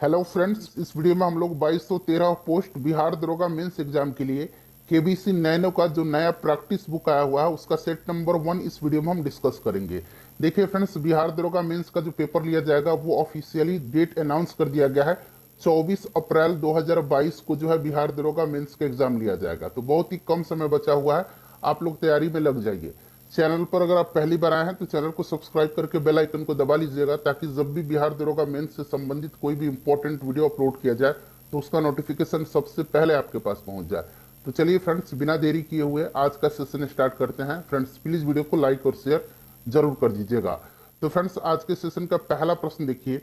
Hello friends, इस video में हम लोग 2213 पोस्ट बिहार दरोगा मेंस एग्जाम के लिए केबीसी नैनो का जो नया प्रैक्टिस बुक आया हुआ है उसका सेट नंबर 1 इस वीडियो में हम डिस्कस करेंगे। देखिए फ्रेंड्स, बिहार दरोगा मेंस का जो पेपर लिया जाएगा वो ऑफिशियली डेट अनाउंस कर दिया गया है। 24 अप्रैल 2022 को जो है बिहार दरोगा मेंस का एग्जाम लिया जाएगा। तो बहुत ही कम समय बचा हुआ है, आप लोग तैयारी में लग जाइए। चैनल पर अगर आप पहली बार आए हैं तो चैनल को सब्सक्राइब करके बेल आइकन को दबा लीजिएगा, ताकि जब भी बिहार दरोगा मेंस से संबंधित कोई भी इंपॉर्टेंट वीडियो अपलोड किया जाए तो उसका नोटिफिकेशन सबसे पहले आपके पास पहुंच जाए। तो चलिए फ्रेंड्स, बिना देरी किए हुए आज का सेशन स्टार्ट करते हैं। फ्रेंड्स प्लीज वीडियो को लाइक और शेयर जरूर कर दीजिएगा। तो फ्रेंड्स, आज के सेशन का पहला प्रश्न देखिए।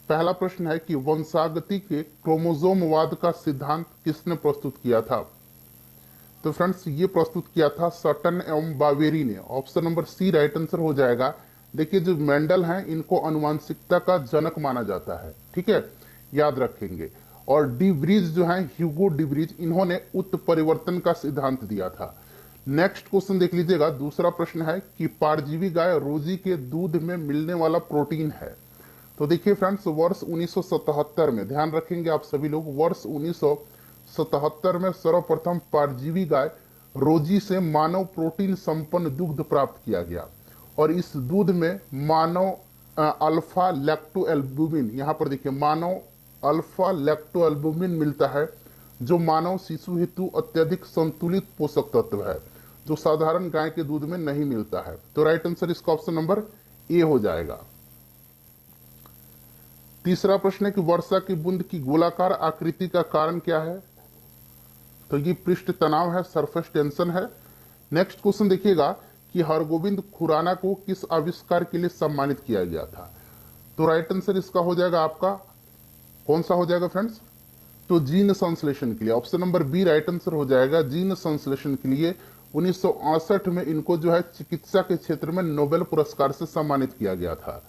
पहला प्रश्न है कि वंशागति के क्रोमोजोमवाद का सिद्धांत किसने प्रस्तुत किया था? तो फ्रेंड्स, ये प्रस्तुत किया था सटन एवं बावेरी ने। Option number C right answer हो जाएगा। देखिए, जो मेंडल हैं इनको अनुवांशिकता का जनक माना जाता है, ठीक है, याद रखेंगे। और डिब्रीज जो है, ह्यूगो डिब्रीज, इन्होंने उत्परिवर्तन का सिद्धांत दिया था। नेक्स्ट क्वेश्चन देख लीजिएगा। दूसरा प्रश्न है कि परजीवी गाय रोजी के दूध में मिलने वाला प्रोटीन है। तो देखिए फ्रेंड्स, वर्ष 1977 में, ध्यान रखेंगे आप सभी लोग, वर्ष 1977 में सर्वप्रथम परजीवी गाय रोजी से मानव प्रोटीन संपन्न दुग्ध प्राप्त किया गया। और इस दूध में मानव अल्फा लैक्टोएल्बुमिन, यहां पर देखिए मानव अल्फा लैक्टोएल्बुमिन मिलता है, जो मानव शिशु हेतु अत्यधिक संतुलित पोषक तत्व है, जो साधारण गाय के दूध में नहीं मिलता है। तो राइट आंसर इसका ऑप्शन नंबर ए हो जाएगा। तीसरा प्रश्न है कि वर्षा की बूंद की गोलाकार आकृति का कारण क्या है? तो ये पृष्ठ तनाव है, सरफेस टेंशन है। नेक्स्ट क्वेश्चन देखिएगा कि हरगोविंद खुराना को किस आविष्कार के लिए सम्मानित किया गया था? तो राइट आंसर इसका हो जाएगा आपका, कौन सा हो जाएगा फ्रेंड्स? तो जीन संश्लेषण के लिए। Option number B right answer हो जाएगा। जीन संश्लेषण के लिए 1968 में इनको जो है चिकित्सा के क्षेत्र में नोबेल पुरस्कार से सम्मानित किया गया था।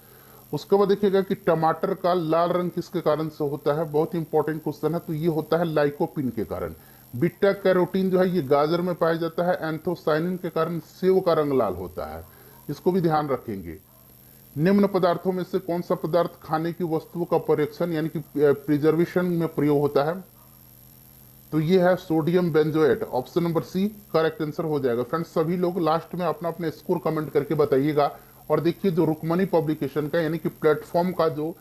उसके बाद देखिएगा कि टमाटर का लाल रंग किसके कारण से होता है? बहुत ही इंपॉर्टेंट क्वेश्चन है। तो ये होता है लाइकोपिन के कारण। बीटा कैरोटीन जो है ये गाजर में पाया जाता है। एंथोसाइनिन के कारण सेव का रंग लाल होता है, इसको भी ध्यान रखेंगे। निम्न पदार्थों में से कौन सा पदार्थ खाने की वस्तुओं का परीक्षण यानी कि प्रिजर्वेशन में प्रयोग होता है? तो ये है sodium benzoate. Option number C correct answer हो जाएगा। फ्रेंड्स, सभी लोग लास्ट में अपना अपने स्कोर कमेंट करके बताइएगा। और देखिए, जो रुक्मणी पब्लिकेशन का यानी कि प्लेटफॉर्म का जो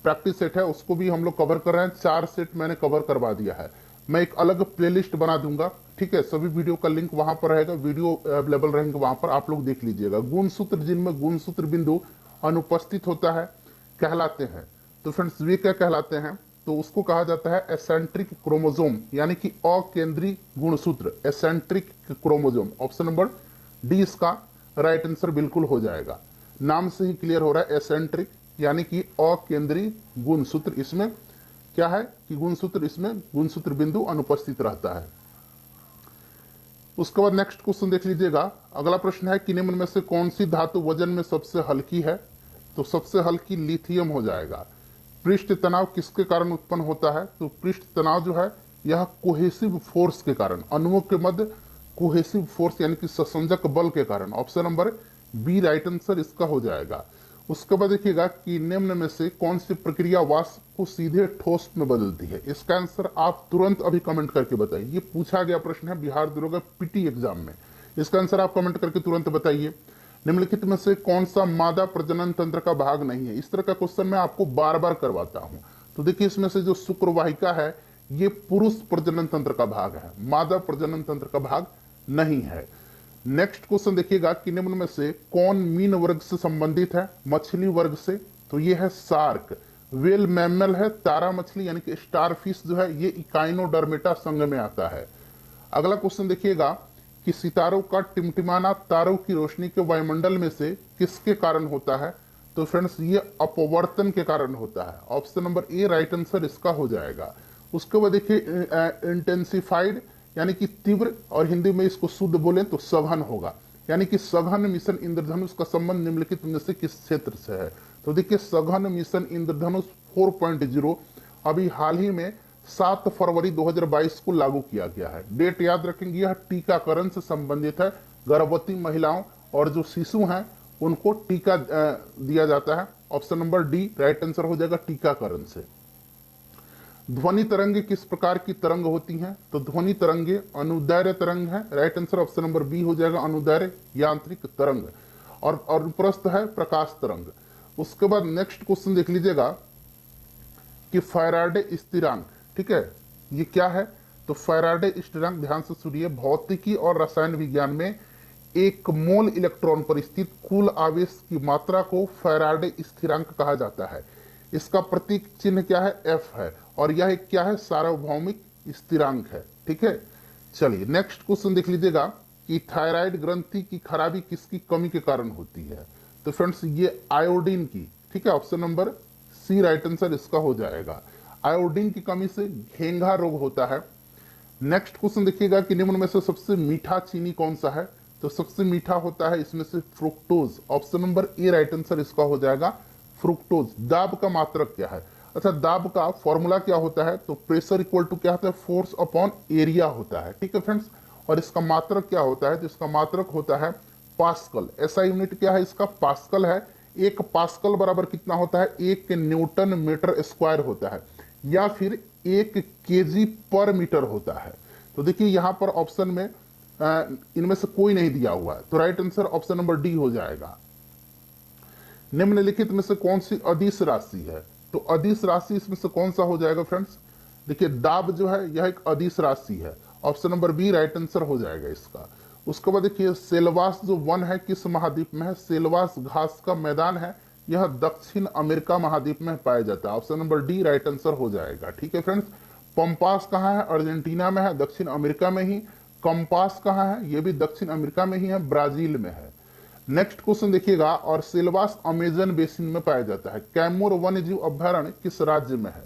प्रैक्टिस सेट है उसको भी हम लोग कवर कर रहे हैं। 4 सेट मैंने कवर करवा दिया है। मैं एक अलग प्लेलिस्ट बना दूंगा, ठीक है, सभी वीडियो का लिंक वहां पर रहेगा, वीडियो अवेलेबल रहेंगे वहां पर, आप लोग देख लीजिएगा। गुणसूत्र, जिनमें गुणसूत्र बिंदु अनुपस्थित होता है, कहलाते हैं। तो फ्रेंड्स, वे क्या कहलाते हैं? तो उसको कहा जाता है एसेंट्रिक क्रोमोसोम, यानी कि अकेंद्रीय गुणसूत्र, eccentric chromosome. Option number D इसका राइट आंसर बिल्कुल हो जाएगा। नाम से ही क्लियर हो रहा है, एसेंट्रिक यानी कि अकेंद्रीय गुणसूत्र। इसमें क्या है कि गुणसूत्र, इसमें गुणसूत्र बिंदु अनुपस्थित रहता है। उसके बाद नेक्स्ट क्वेश्चन देख लीजिएगा। अगला प्रश्न है कि निम्न में से कौन सी धातु वजन में सबसे हल्की है? तो सबसे हल्की लिथियम हो जाएगा। पृष्ठ तनाव किसके कारण उत्पन्न होता है? तो पृष्ठ तनाव जो है यह कोहेसिव फोर्स के कारण, अणुओं के मध्य कोहेसिव फोर्स यानी कि संसंजक बल के कारण। Option number B right answer इसका हो जाएगा। उसके बाद देखिएगा कि निम्न में से कौन सी प्रक्रिया वाष्प को सीधे ठोस में बदलती है? इसका आंसर आप तुरंत अभी कमेंट करके बताइए। ये पूछा गया प्रश्न है बिहार दरोगा पीटी एग्जाम में। इसका आंसर आप कमेंट करके तुरंत बताइए। निम्नलिखित में से कौन सा मादा प्रजनन तंत्र का भाग नहीं है? इस तरह का क्वेश्चन मैं आपको बार बार करवाता हूं। तो देखिए, इसमें से जो शुक्रवाहिका है ये पुरुष प्रजनन तंत्र का भाग है, मादा प्रजनन तंत्र का भाग नहीं है। नेक्स्ट क्वेश्चन देखिएगा कि निम्न में से कौन मीन वर्ग से संबंधित है? मछली वर्ग से। तो ये है शार्क। वेल मैमल है, तारा मछली यानी कि स्टारफिश जो है ये इकाइनोडर्मेटा संघ में आता है। अगला क्वेश्चन देखिएगा कि सितारों का टिमटिमाना तारों की रोशनी के वायुमंडल में से किसके कारण होता है? तो फ्रेंड्स, ये अपवर्तन के कारण होता है। Option number A right answer इसका हो जाएगा। उसके बाद देखिए इंटेंसिफाइड यानी कि तीव्र, और हिंदी में इसको शुद्ध बोलें तो सघन होगा, यानी कि सघन मिशन इंद्रधनुष का संबंध निम्नलिखित में से किस क्षेत्र से है? तो देखिए, सघन मिशन इंद्रधनुष 4.0 अभी हाल ही में 7 फरवरी 2022 को लागू किया गया है। डेट याद रखेंगे, यह टीकाकरण से संबंधित है। गर्भवती महिलाओं और जो शिशु हैं उनको टीका दिया जाता है। Option number D right answer हो जाएगा, टीकाकरण से। ध्वनि तरंगे किस प्रकार की तरंग होती हैं? तो ध्वनि तरंगे अनुदैर्घ्य तरंग है। Right answer option number B हो जाएगा, अनुदैर्घ्य यांत्रिक तरंग। और अनुप्रस्थ है प्रकाश तरंग। उसके बाद नेक्स्ट क्वेश्चन देख लीजिएगा कि फैराडे स्थिरांक, ठीक है, ये क्या है? तो फैराडे स्थिरांक, ध्यान से सुनिए, भौतिकी और रसायन विज्ञान में एक मोल इलेक्ट्रॉन पर स्थित कुल आवेश की मात्रा को फैराडे स्थिरांक कहा जाता है। इसका प्रतीक चिन्ह क्या है? एफ है। और यह एक क्या है? सार्वभौमिक स्थिरांक है। ठीक है, चलिए नेक्स्ट क्वेश्चन देख लीजिएगा कि थायराइड ग्रंथि की खराबी किसकी कमी के कारण होती है? तो फ्रेंड्स ये आयोडीन की, ठीक है, option number C right answer इसका हो जाएगा। आयोडीन की कमी से घेंघा रोग होता है। नेक्स्ट क्वेश्चन देखिएगा कि निम्न में से सबसे मीठा चीनी कौन सा है? तो सबसे मीठा होता है इसमें से fructose. Option number A right answer इसका हो जाएगा, फ्रुक्टोज। दाब का मात्रक क्या है? अच्छा, दाब का फॉर्मूला क्या होता है? तो प्रेशर इक्वल टू क्या होता है? फोर्स अपॉन एरिया होता है। ठीक है फ्रेंड्स, और इसका मात्रक क्या होता है? तो इसका मात्रक होता है पास्कल। ऐसा यूनिट क्या है इसका? पास्कल है। एक पास्कल बराबर कितना होता है? 1 न्यूटन मीटर स्क्वायर होता है, या फिर 1 केजी पर मीटर होता है। तो देखिए यहां पर ऑप्शन में इनमें से कोई नहीं दिया हुआ है, तो right answer option number D हो जाएगा। निम्नलिखित में से कौन सी अदिश राशि है? तो अदिश राशि इसमें से कौन सा हो जाएगा फ्रेंड्स? देखिए दाब जो है यह एक अदिश राशि है। Option number B right answer हो जाएगा इसका। उसके बाद देखिए सेलवास जो वन है किस महाद्वीप में है? सेलवास घास का मैदान है, यह दक्षिण अमेरिका महाद्वीप में पाया जाता है। Option number D right answer हो जाएगा। ठीक है फ्रेंड्स, पंपास कहाँ है? अर्जेंटीना में है, दक्षिण अमेरिका में ही। कंपास कहाँ है? यह भी दक्षिण अमेरिका में ही है, ब्राजील में है। नेक्स्ट क्वेश्चन देखिएगा, और सेलवास अमेजन बेसिन में पाया जाता है। कैमूर वन्य जीव अभ्यारण्य किस राज्य में है?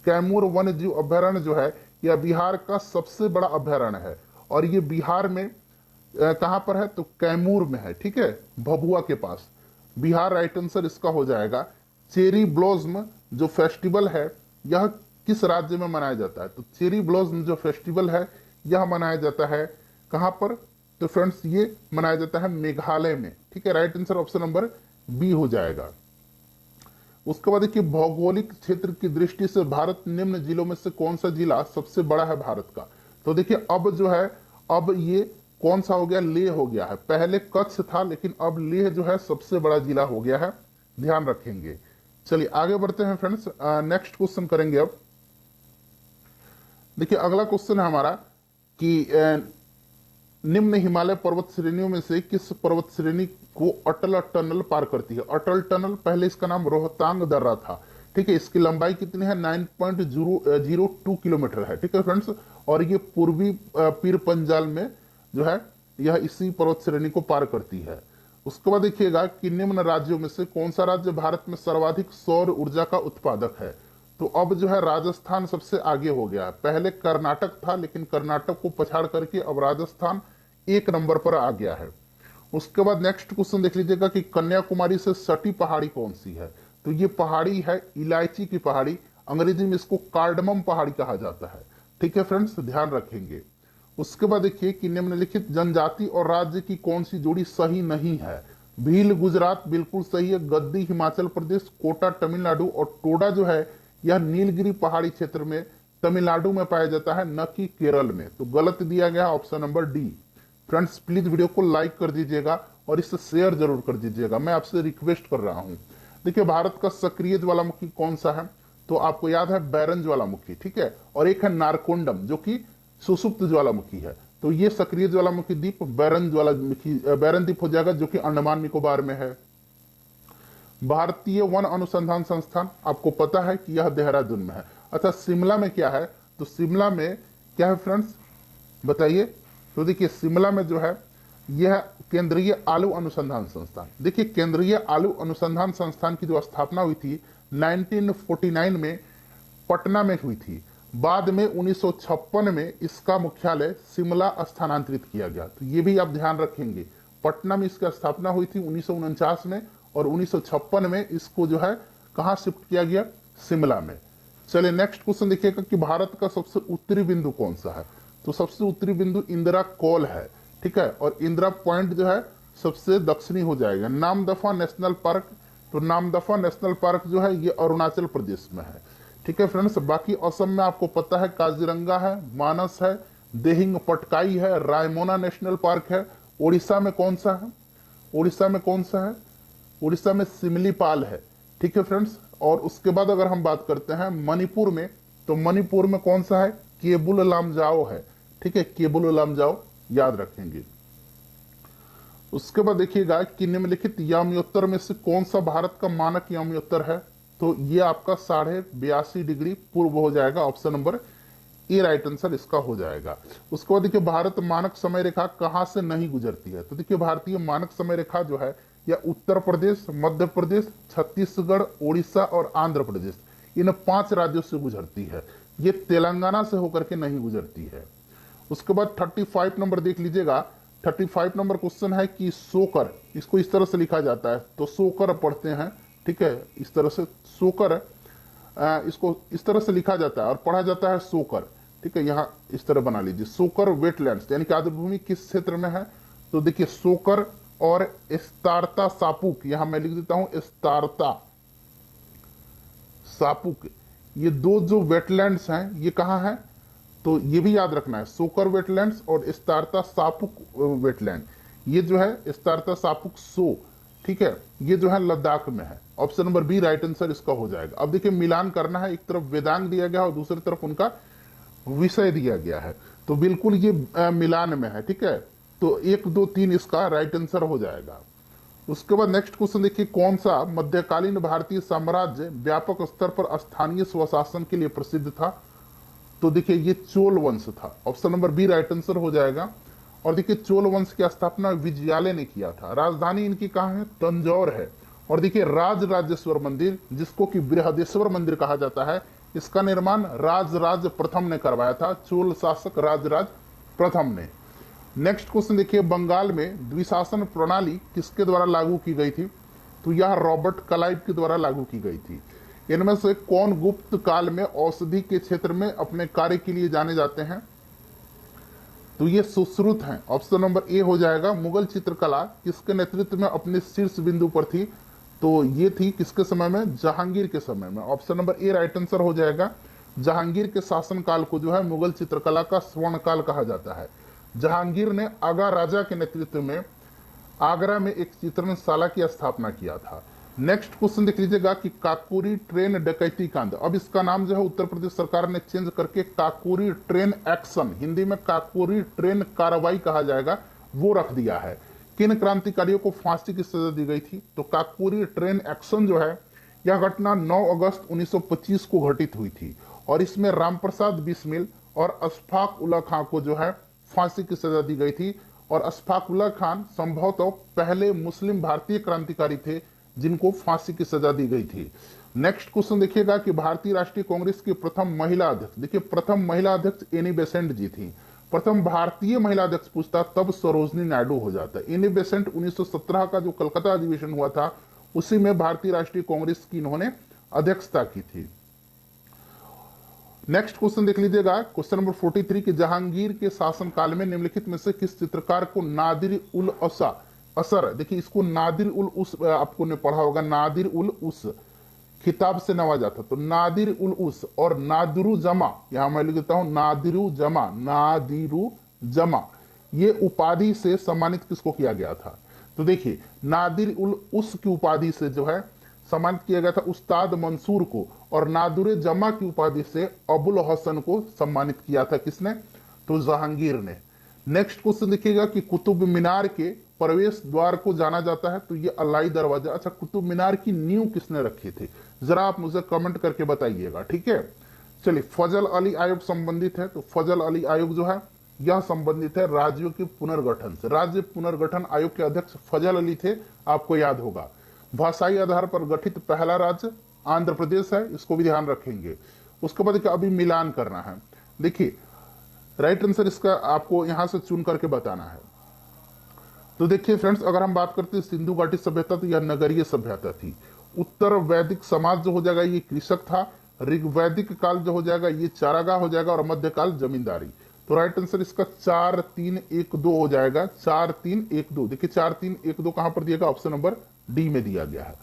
कैमूर वन्य जीव अभ्यारण्य जो है यह बिहार का सबसे बड़ा अभ्यारण्य है, और ये बिहार में कहां पर है? तो कैमूर में है। ठीक है, भभुआ के पास, बिहार राइट आंसर इसका हो जाएगा। चेरी ब्लॉसम जो फेस्टिवल है यह किस राज्य में मनाया जाता है? तो चेरी ब्लॉसम जो फेस्टिवल है यह मनाया जाता है कहां पर? तो फ्रेंड्स ये मनाया जाता है मेघालय में। ठीक है, right answer option number B हो जाएगा। उसके बाद देखिए भौगोलिक क्षेत्र की दृष्टि से भारत निम्न जिलों में से कौन सा जिला सबसे बड़ा है भारत का? तो देखिए अब जो है, अब ये कौन सा हो गया? लेह हो गया है। पहले कच्छ था, लेकिन अब लेह जो है सबसे बड़ा जिला हो गया है, ध्यान रखेंगे। चलिए आगे बढ़ते हैं फ्रेंड्स, नेक्स्ट क्वेश्चन करेंगे। अब देखिए अगला क्वेश्चन है हमारा कि निम्न हिमालय पर्वत श्रेणियों में से किस पर्वत श्रेणी को अटल टनल पार करती है? अटल टनल, पहले इसका नाम रोहतांग दर्रा था। ठीक है, इसकी लंबाई कितनी है? 9.02 किलोमीटर है। ठीक है फ्रेंड्स, और ये पूर्वी पीर पंजाल में जो है यह इसी पर्वत श्रेणी को पार करती है। उसके बाद देखिएगा कि निम्न राज्यों में से कौन सा राज्य भारत में सर्वाधिक सौर ऊर्जा का उत्पादक है? तो अब जो है राजस्थान सबसे आगे हो गया है। पहले कर्नाटक था, लेकिन कर्नाटक को पछाड़ करके अब राजस्थान 1 नंबर पर आ गया है। उसके बाद नेक्स्ट क्वेश्चन देख लीजिएगा कि कन्याकुमारी से सटी पहाड़ी कौन सी है? तो ये पहाड़ी है इलायची की पहाड़ी, अंग्रेजी में इसको कार्डमम पहाड़ी कहा जाता है। ठीक है फ्रेंड्स, ध्यान रखेंगे। उसके बाद देखिए कि निम्नलिखित जनजाति और राज्य की कौन सी जोड़ी सही नहीं है? भील गुजरात बिल्कुल सही है, गद्दी हिमाचल प्रदेश, कोटा तमिलनाडु, और टोडा जो है यह नीलगिरी पहाड़ी क्षेत्र में तमिलनाडु में पाया जाता है, न कि केरल में। तो गलत दिया गया option number D. Friends please video को लाइक कर दीजिएगा और इसे शेयर जरूर कर दीजिएगा, मैं आपसे रिक्वेस्ट कर रहा हूं। देखिए भारत का सक्रिय ज्वालामुखी कौन सा है? तो आपको याद है बैरन ज्वालामुखी। ठीक है, और एक है नारकोंडम जो कि सुसुप्त ज्वालामुखी है। तो ये सक्रिय ज्वालामुखी द्वीप बैरन द्वीप हो जाएगा, जो कि अंडमान निकोबार में है। भारतीय वन अनुसंधान संस्थान आपको पता है कि यह देहरादून में है। अच्छा शिमला में क्या है? तो शिमला में क्या है फ्रेंड्स बताइए? तो देखिए शिमला में जो है यह केंद्रीय आलू अनुसंधान संस्थान। देखिए केंद्रीय आलू अनुसंधान संस्थान की जो स्थापना हुई थी 1949 में पटना में हुई थी। बाद में 1956 में इसका मुख्यालय शिमला स्थानांतरित किया गया। तो ये भी आप ध्यान रखेंगे, पटना में इसकी स्थापना हुई थी 1949 में, और 1956 में इसको जो है कहां शिफ्ट किया गया? शिमला में। चलिए नेक्स्ट क्वेश्चन देखिएगा कि भारत का सबसे उत्तरी बिंदु कौन सा है? तो सबसे उत्तरी बिंदु इंदिरा कॉल है। ठीक है, और इंदिरा पॉइंट जो है सबसे दक्षिणी हो जाएगा। नामदफा नेशनल पार्क, तो नामदफा नेशनल पार्क जो है ये अरुणाचल प्रदेश में है। ठीक है फ्रेंड्स। बाकी असम में आपको पता है काजीरंगा है, मानस है, देहिंग पटकाई है, रायमोना नेशनल पार्क है। उड़ीसा में कौन सा है? उड़ीसा में कौन सा है? उड़ीसा में सिमलीपाल है। ठीक है फ्रेंड्स। और उसके बाद अगर हम बात करते हैं मणिपुर में, तो मणिपुर में कौन सा है? केबुल लामजाओ है। ठीक है, केबुल लामजाओ याद रखेंगे। उसके बाद देखिएगा कि निम्नलिखित याम्योत्तर में से कौन सा भारत का मानक याम्योत्तर है? तो ये आपका 82.5 डिग्री पूर्व हो जाएगा। Option number A right answer इसका हो जाएगा। उसके बाद देखिए भारत मानक समय रेखा कहां से नहीं गुजरती है? तो देखिए भारतीय मानक समय रेखा जो है यह उत्तर प्रदेश, मध्य प्रदेश, छत्तीसगढ़, उड़ीसा और आंध्र प्रदेश, इन 5 राज्यों से गुजरती है। ये तेलंगाना से होकर के नहीं गुजरती है। उसके बाद 35 नंबर देख लीजिएगा। 35 नंबर क्वेश्चन है कि सोकर, इसको इस तरह से लिखा जाता है, तो सोकर पढ़ते हैं। ठीक है, इस तरह से सोकर, इसको इस तरह से लिखा जाता है और पढ़ा जाता है सोकर। ठीक है, यहाँ इस तरह बना लीजिए, सोकर वेटलैंड्स यानी कि आर्द्रभूमि किस क्षेत्र में है? तो देखिए सोकर और स्तारता सापुक, यहां मैं लिख देता हूं स्तारता सापुक, ये दो जो वेटलैंड्स हैं ये कहां हैं? तो ये भी याद रखना है, सोकर वेटलैंड्स और स्तारता सापुक वेटलैंड। ये जो है स्तारता सापुक सो, ठीक है, ये जो है लद्दाख में है। Option number B right answer इसका हो जाएगा। अब देखिए मिलान करना है, एक तरफ वेदांग दिया गया और दूसरी तरफ उनका विषय दिया गया है, तो बिल्कुल ये मिलान में है। ठीक है, तो 1 2 3 इसका राइट आंसर हो जाएगा। उसके बाद नेक्स्ट क्वेश्चन देखिए, कौन सा मध्यकालीन भारतीय साम्राज्य व्यापक स्तर पर स्थानीय स्वशासन के लिए प्रसिद्ध था? तो देखिए ये चोल वंश था। Option number B right answer हो जाएगा। और देखिए चोल वंश की स्थापना विजयालय ने किया था। राजधानी इनकी कहाँ है? तंजौर है। और देखिए राजराजेश्वर मंदिर, जिसको कि बृहदेश्वर मंदिर कहा जाता है, इसका निर्माण राजराज प्रथम ने करवाया था, चोल शासक राजराज प्रथम ने। नेक्स्ट क्वेश्चन देखिए, बंगाल में द्विशासन प्रणाली किसके द्वारा लागू की गई थी? तो यह रॉबर्ट क्लाइव के द्वारा लागू की गई थी। इनमें से कौन गुप्त काल में औषधि के क्षेत्र में अपने कार्य के लिए जाने जाते हैं? तो ये सुश्रुत हैं। ऑप्शन नंबर ए हो जाएगा। मुगल चित्रकला किसके नेतृत्व में अपने शीर्ष बिंदु पर थी? तो ये थी किसके समय में? जहांगीर के समय में। Option number A right answer हो जाएगा। जहांगीर के शासनकाल को जो है मुगल चित्रकला का स्वर्ण काल कहा जाता है। जहांगीर ने आगा राजा के नेतृत्व में आगरा में एक चित्रणशाला की स्थापना किया था। नेक्स्ट क्वेश्चन देख लीजिएगा कि काकोरी ट्रेन डकैती कांड, अब इसका नाम जो है उत्तर प्रदेश सरकार ने चेंज करके काकोरी ट्रेन एक्शन, हिंदी में काकोरी ट्रेन कार्रवाई कहा जाएगा, वो रख दिया है। किन क्रांतिकारियों को फांसी की सजा दी गई थी? तो काकोरी ट्रेन एक्शन जो है यह घटना 9 अगस्त 1925 को घटित हुई थी और इसमें रामप्रसाद बिस्मिल और अशफाक उल्ला खां को जो है फांसी की सजा दी गई थी। और अशफाक उल्ला खान संभवतः पहले मुस्लिम भारतीय क्रांतिकारी थे जिनको फांसी की सजा दी गई थी। नेक्स्ट क्वेश्चन देखिएगा कि भारतीय राष्ट्रीय कांग्रेस की प्रथम महिला अध्यक्ष, देखिए प्रथम महिला अध्यक्ष एनी बेसेंट जी थी। प्रथम भारतीय महिला अध्यक्ष पूछता तब सरोजनी नायडू हो जाता। एनी बेसेंट 1917 का जो कलकत्ता अधिवेशन हुआ था उसी में भारतीय राष्ट्रीय कांग्रेस की इन्होंने अध्यक्षता की थी। नेक्स्ट क्वेश्चन देख लीजिएगा, क्वेश्चन नंबर 43 कि जहांगीर के शासनकाल में निम्नलिखित में से किस चित्रकार को नादिर उल असर, देखिए इसको नादिर उल उस, आपको ने पढ़ा होगा, नादिर उल उस खिताब से नवाजा था। तो नादिर उल उस और नादिरु जमा, यहां मैं लिख देता हूं नादिरु जमा, ये उपाधि से सम्मानित किसको किया गया था? तो देखिए नादिर उल उस की उपाधि से जो है सम्मानित किया गया था उस्ताद मंसूर को, और नादुर जमा की उपाधि से अबुल हसन को सम्मानित किया था। किसने? तो जहांगीर ने। नेक्स्ट क्वेश्चन देखिएगा कि कुतुब मीनार के प्रवेश द्वार को जाना जाता है, तो ये अलाई दरवाजा। अच्छा, कुतुब मीनार की नींव किसने रखी थी? जरा आप मुझे कमेंट करके बताइएगा। ठीक है, चलिए फजल अली आयोग संबंधित है, तो फजल अली आयोग जो है यह संबंधित है राज्यों के पुनर्गठन से। राज्य पुनर्गठन आयोग के अध्यक्ष फजल अली थे, आपको याद होगा। भाषाई आधार पर गठित पहला राज्य आंध्र प्रदेश है, इसको भी ध्यान रखेंगे। उसके बाद अभी मिलान करना है। देखिए राइट आंसर इसका आपको यहां से चुन करके बताना है। तो देखिए फ्रेंड्स, अगर हम बात करते हैं सिंधु घाटी सभ्यता, तो यह नगरीय सभ्यता थी। उत्तर वैदिक समाज जो हो जाएगा ये कृषक था। ऋग्वैदिक काल जो हो जाएगा ये चारागाह हो जाएगा, और मध्यकाल जमींदारी। तो राइट आंसर इसका 4 3 1 2 हो जाएगा। 4 3 1 2, देखिए 4 3 1 2 कहां पर दिया गया? ऑप्शन नंबर डी में दिया गया है।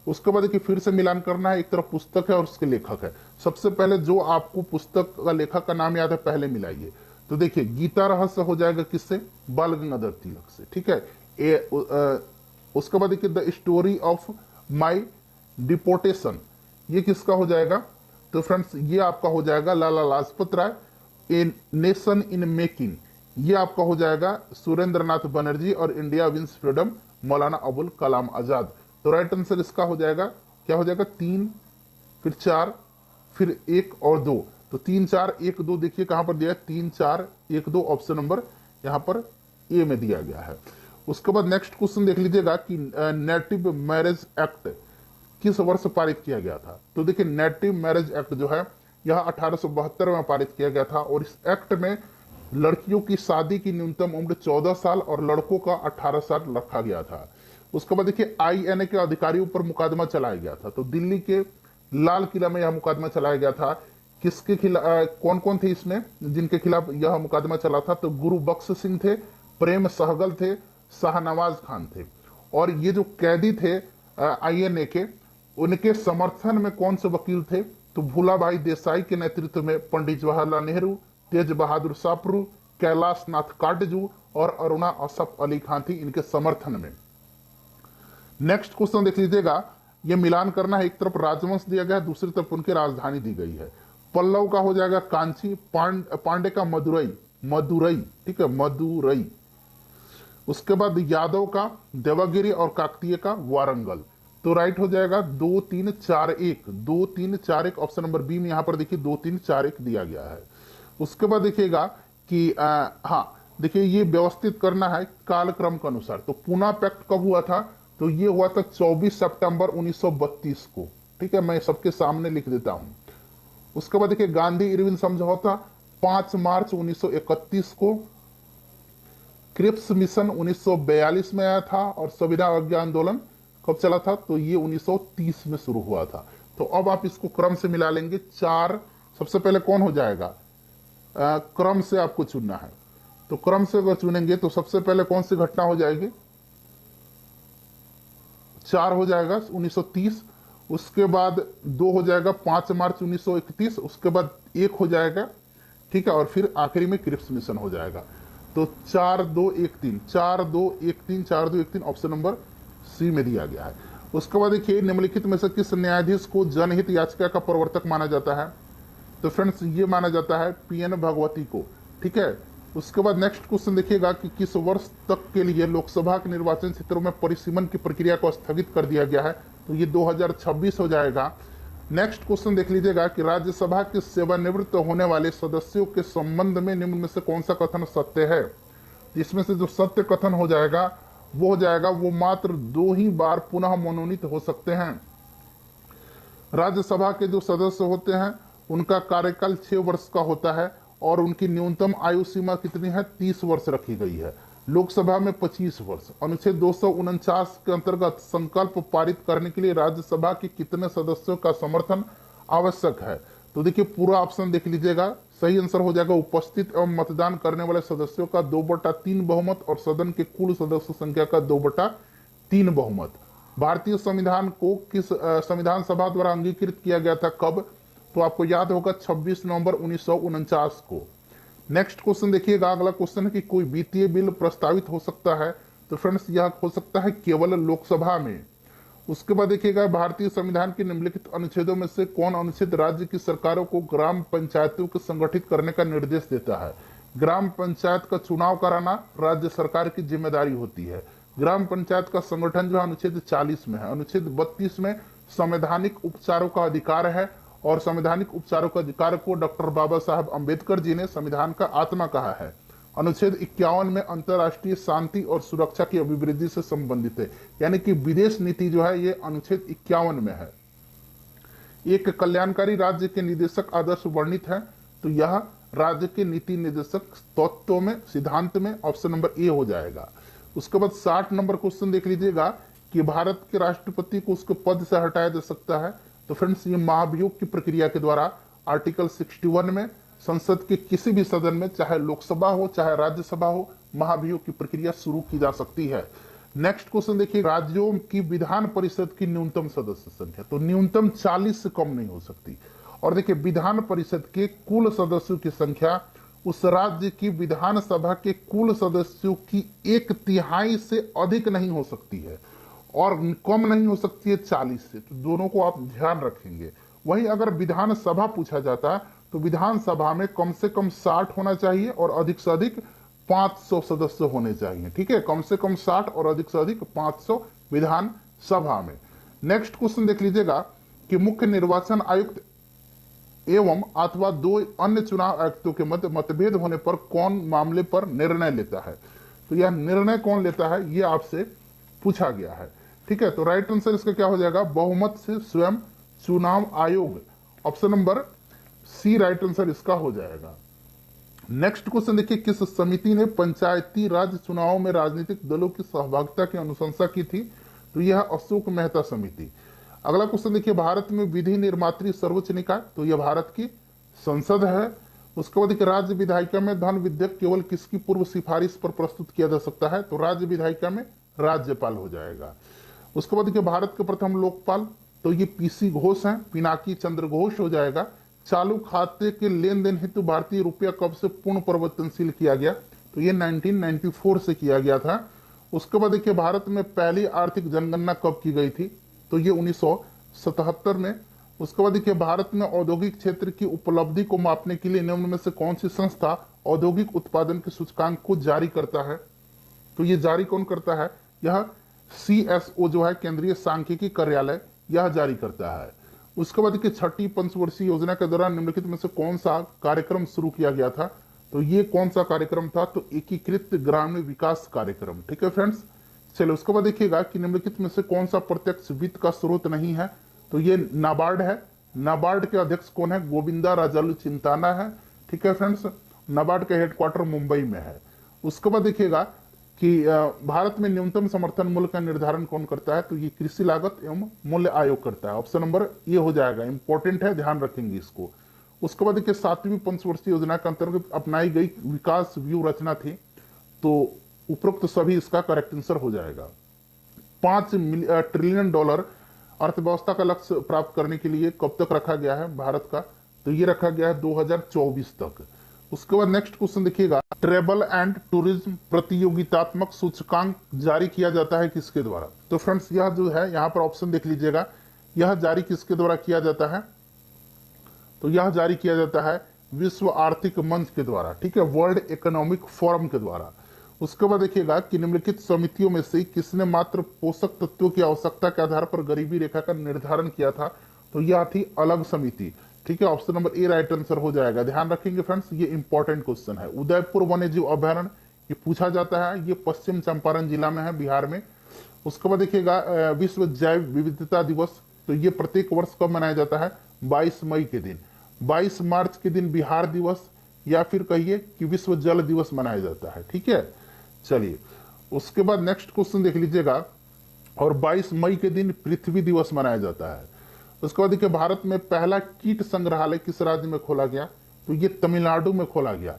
उसके बाद देखिए फिर से मिलान करना है, एक तरफ पुस्तक है और उसके लेखक है। सबसे पहले जो आपको पुस्तक का लेखक का नाम याद है पहले मिलाइए। तो देखिए गीता रहस्य हो जाएगा किससे, बाल गंगाधर तिलक से, ठीक है। उसके बाद देखिए the story of my deportation, ये किसका हो जाएगा, तो फ्रेंड्स ये आपका हो जाएगा Lala Lajpat Rai. A nation in making, ये आपका हो जाएगा सुरेंद्र नाथ बनर्जी। और India wins freedom, Maulana Abul Kalam Azad. तो राइट आंसर इसका हो जाएगा, क्या हो जाएगा, 3 फिर 4 फिर 1 और 2। तो 3 4 1 2 देखिए कहां पर दिया है, 3 4 1 2 ऑप्शन नंबर यहां पर ए में दिया गया है। उसके बाद नेक्स्ट क्वेश्चन देख लीजिएगा कि नेटिव मैरिज एक्ट किस वर्ष पारित किया गया था। तो देखिए नेटिव मैरिज एक्ट जो है यह 1872 में पारित किया गया था और इस एक्ट में लड़कियों की शादी की न्यूनतम उम्र 14 साल और लड़कों का 18 साल रखा गया था। उसके बाद देखिए आईएनए के अधिकारियों पर मुकदमा चलाया गया था। तो दिल्ली के लाल किला में यह मुकदमा चलाया गया था। किसके खिलाफ, कौन कौन थे इसमें जिनके खिलाफ यह मुकदमा चला था, तो गुरु बख्श सिंह थे, प्रेम सहगल थे, शाहनवाज खान थे। और ये जो कैदी थे आईएनए के, उनके समर्थन में कौन से वकील थे, तो भूलाभाई देसाई के नेतृत्व में पंडित जवाहरलाल नेहरू, तेज बहादुर सापरू, कैलाश नाथ काटजू और अरुणा असफ अली खान थी इनके समर्थन में। नेक्स्ट क्वेश्चन देख लीजिएगा, ये मिलान करना है, एक तरफ राजवंश दिया गया है, दूसरी तरफ उनकी राजधानी दी गई है। पल्लव का हो जाएगा कांची, पांडे का मदुरई, मदुरई, ठीक है, मदुरई। उसके बाद यादव का देवगिरी और काकतीय का वारंगल। तो राइट हो जाएगा 2 3 4 1, 2 3 4 1 ऑप्शन नंबर बी में यहां पर देखिए 2 3 4 1 दिया गया है। उसके बाद देखिएगा कि हाँ देखिए ये व्यवस्थित करना है कालक्रम के अनुसार। तो पूना पैक्ट कब हुआ था, तो ये हुआ था 24 सितंबर 1932 को, ठीक है, मैं सबके सामने लिख देता हूं। उसके बाद देखिए गांधी इरविन समझौता 5 मार्च 1931 को। क्रिप्स मिशन 1942 में आया था और संविधान अवज्ञा आंदोलन कब चला था, तो ये 1930 में शुरू हुआ था। तो अब आप इसको क्रम से मिला लेंगे। 4 सबसे पहले कौन हो जाएगा, क्रम से आपको चुनना है। तो क्रम से अगर चुनेंगे तो सबसे पहले कौन सी घटना हो जाएगी, 4 हो जाएगा 1930। उसके बाद 2 हो जाएगा 5 मार्च 1931। उसके बाद 1 हो जाएगा, ठीक है, और फिर आखिरी में क्रिप्स मिशन हो जाएगा। तो 4 2 1 3, 4 2 1 3, 4 2 1 3 ऑप्शन नंबर सी में दिया गया है। उसके बाद देखिए निम्नलिखित में से किस न्यायाधीश को जनहित याचिका का प्रवर्तक माना जाता है, तो फ्रेंड्स ये माना जाता है पीएन भगवती को, ठीक है। उसके बाद नेक्स्ट क्वेश्चन देखिएगा कि किस वर्ष तक के लिए लोकसभा के निर्वाचन क्षेत्रों में परिसीमन की प्रक्रिया को स्थगित कर दिया गया है, तो ये 2026 हो जाएगा। नेक्स्ट क्वेश्चन देख लीजिएगा कि राज्यसभा के सेवानिवृत्त होने वाले सदस्यों के संबंध में निम्न में से कौन सा कथन सत्य है। इसमें से जो सत्य कथन हो जाएगा वो हो जाएगा वो मात्र 2 ही बार पुनः मनोनीत हो सकते हैं। राज्यसभा के जो सदस्य होते हैं उनका कार्यकाल 6 वर्ष का होता है और उनकी न्यूनतम आयु सीमा कितनी है, 30 वर्ष रखी गई है। लोकसभा में 25 वर्ष। अनुच्छेद 249 के अंतर्गत संकल्प पारित करने के लिए राज्यसभा के कितने सदस्यों का समर्थन आवश्यक है, तो देखिए पूरा ऑप्शन देख लीजिएगा। सही आंसर हो जाएगा उपस्थित एवं मतदान करने वाले सदस्यों का 2/3 बहुमत और सदन के कुल सदस्य संख्या का 2/3 बहुमत। भारतीय संविधान को किस संविधान सभा द्वारा अंगीकृत किया गया था, कब, तो आपको याद होगा 26 नवंबर 1949 को। नेक्स्ट क्वेश्चन देखिएगा, अगला क्वेश्चन है कि कोई वित्तीय बिल प्रस्तावित हो सकता है, तो फ्रेंड्स यह हो सकता है केवल लोकसभा में। उसके बाद देखिएगा भारतीय संविधान के निम्नलिखित अनुच्छेदों में से कौन अनुच्छेद राज्य की सरकारों को ग्राम पंचायतों को संगठित करने का निर्देश देता है। ग्राम पंचायत का चुनाव कराना राज्य सरकार की जिम्मेदारी होती है। ग्राम पंचायत का संगठन जो है अनुच्छेद 40 में है। अनुच्छेद 32 में संवैधानिक उपचारों का अधिकार है और संवैधानिक उपचारों का अधिकार को डॉक्टर बाबा साहब अम्बेडकर जी ने संविधान का आत्मा कहा है। अनुच्छेद 51 में अंतर्राष्ट्रीय शांति और सुरक्षा की अभिवृद्धि से संबंधित है, यानी कि विदेश नीति जो है ये अनुच्छेद 51 में है। एक कल्याणकारी राज्य के निदेशक आदर्श वर्णित है, तो यह राज्य के नीति निर्देशक तत्वों में सिद्धांत में ऑप्शन नंबर ए हो जाएगा। उसके बाद 60 नंबर क्वेश्चन देख लीजिएगा कि भारत के राष्ट्रपति को उसके पद से हटाया जा सकता है, तो फ्रेंड्स ये महाभियोग की प्रक्रिया के द्वारा आर्टिकल 61 में संसद के किसी भी सदन में चाहे लोकसभा हो चाहे राज्यसभा हो महाभियोग की प्रक्रिया शुरू की जा सकती है। नेक्स्ट क्वेश्चन देखिए, राज्यों की विधान परिषद की न्यूनतम सदस्य संख्या, तो न्यूनतम 40 से कम नहीं हो सकती। और देखिए विधान परिषद के कुल सदस्यों की संख्या उस राज्य की विधानसभा के कुल सदस्यों की 1/3 से अधिक नहीं हो सकती है, और कम नहीं हो सकती है 40 से। तो दोनों को आप ध्यान रखेंगे। वहीं अगर विधानसभा पूछा जाता तो विधानसभा में कम से कम 60 होना चाहिए और अधिक से अधिक 500 सदस्य होने चाहिए। ठीक है, कम से कम 60 और अधिक से अधिक 500 विधानसभा में। नेक्स्ट क्वेश्चन देख लीजिएगा कि मुख्य निर्वाचन आयुक्त एवं अथवा दो अन्य चुनाव आयुक्तों के मध्य मतभेद होने पर कौन मामले पर निर्णय लेता है। तो यह निर्णय कौन लेता है, यह आपसे पूछा गया है। ठीक है, तो राइट आंसर इसका क्या हो जाएगा, बहुमत से स्वयं चुनाव आयोग। Option number C right answer इसका हो जाएगा। नेक्स्ट क्वेश्चन देखिए, किस समिति ने पंचायती राज चुनावों में राजनीतिक दलों की सहभागिता की अनुशंसा की थी। तो यह अशोक मेहता समिति। अगला क्वेश्चन देखिए, भारत में विधि निर्मात्री सर्वोच्च निकाय, तो यह भारत की संसद है। उसके बाद देखिए, राज्य विधायिका में धन विधेयक केवल किसकी पूर्व सिफारिश पर प्रस्तुत किया जा सकता है। तो राज्य विधायिका में राज्यपाल हो जाएगा। उसके बाद देखिए, भारत के प्रथम लोकपाल, तो ये पीसी घोष हैं, पिनाकी चंद्र घोष हो जाएगा। चालू खाते के लेन देन हेतु भारतीय रुपया कब से पूर्ण परिवर्तनशील किया गया। तो ये 1994 से किया गया था। उसके बाद देखिए, भारत में पहली आर्थिक जनगणना कब की गई थी। तो ये 1977 में। उसके बाद देखिए, भारत में औद्योगिक क्षेत्र की उपलब्धि को मापने के लिए निम्न में से कौन सी संस्था औद्योगिक उत्पादन के सूचकांक को जारी करता है। तो ये जारी कौन करता है, यह CSO जो है, केंद्रीय सांख्यिकी कार्यालय, यह जारी करता है। उसके बाद देखिए, छठी पंचवर्षीय योजना के दौरान निम्नलिखित में से कौन सा कार्यक्रम शुरू किया गया था। तो ये कौन सा कार्यक्रम था, तो एकीकृत ग्रामीण विकास कार्यक्रम। ठीक है फ्रेंड्स, चलिए उसके बाद देखिएगा कि निम्नलिखित में से कौन सा प्रत्यक्ष वित्त का स्रोत नहीं है। तो ये नाबार्ड है। नाबार्ड के अध्यक्ष कौन है, गोविंदा राजालू चिंताना है। ठीक है फ्रेंड्स, नाबार्ड का हेडक्वार्टर मुंबई में है। उसके बाद देखिएगा कि भारत में न्यूनतम समर्थन मूल्य का निर्धारण कौन करता है। तो ये कृषि लागत एवं मूल्य आयोग करता है। ऑप्शन नंबर ये हो जाएगा, इंपॉर्टेंट है, ध्यान रखेंगे इसको। उसके बाद देखिए, 7वीं पंचवर्षीय योजना के अंतर्गत अपनाई गई विकास व्यू रचना थी। तो उपरोक्त सभी इसका करेक्ट आंसर हो जाएगा। $5 ट्रिलियन अर्थव्यवस्था का लक्ष्य प्राप्त करने के लिए कब तक रखा गया है भारत का। तो ये रखा गया है 2024 तक। उसके बाद नेक्स्ट क्वेश्चन देखिएगा, ट्रेवल एंड टूरिज्म प्रतियोगितात्मक सूचकांक जारी किया जाता है किसके द्वारा। तो फ्रेंड्स, यह जो है, यहां पर ऑप्शन देख लीजिएगा, यह जारी किसके द्वारा किया जाता है। तो यह जारी किया जाता है विश्व आर्थिक मंच के द्वारा। ठीक है, वर्ल्ड इकोनॉमिक फोरम के द्वारा। उसके बाद देखिएगा कि निम्नलिखित समितियों में से किसने मात्र पोषक तत्वों की आवश्यकता के आधार पर गरीबी रेखा का निर्धारण किया था। तो यह थी अलग समिति। ठीक है, option number A right answer हो जाएगा। ध्यान रखेंगे फ्रेंड्स, ये इंपॉर्टेंट क्वेश्चन है। उदयपुर वन्य जीव अभ्यारण्य ये पूछा जाता है, ये पश्चिम चंपारण जिला में है, बिहार में। उसके बाद देखिएगा, विश्व जैव विविधता दिवस, तो ये प्रत्येक वर्ष कब मनाया जाता है, 22 मई के दिन। 22 मार्च के दिन बिहार दिवस, या फिर कहिए कि विश्व जल दिवस मनाया जाता है। ठीक है, चलिए उसके बाद नेक्स्ट क्वेश्चन देख लीजिएगा, और 22 मई के दिन पृथ्वी दिवस मनाया जाता है। उसके बाद देखिए, भारत में पहला कीट संग्रहालय किस राज्य में खोला गया। तो ये तमिलनाडु में खोला गया।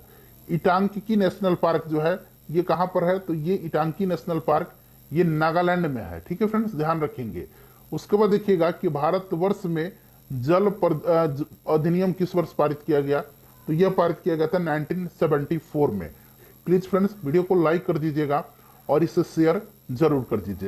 इटांकी नेशनल पार्क जो है, ये कहां पर है। तो ये इटांकी नेशनल पार्क ये नागालैंड में है। ठीक है फ्रेंड्स, ध्यान रखेंगे। उसके बाद देखिएगा कि भारतवर्ष में जल अधिनियम किस वर्ष पारित किया गया। तो यह पारित किया गया था 1974 में। प्लीज फ्रेंड्स, वीडियो को लाइक कर दीजिएगा और इसे शेयर जरूर कर दीजिएगा।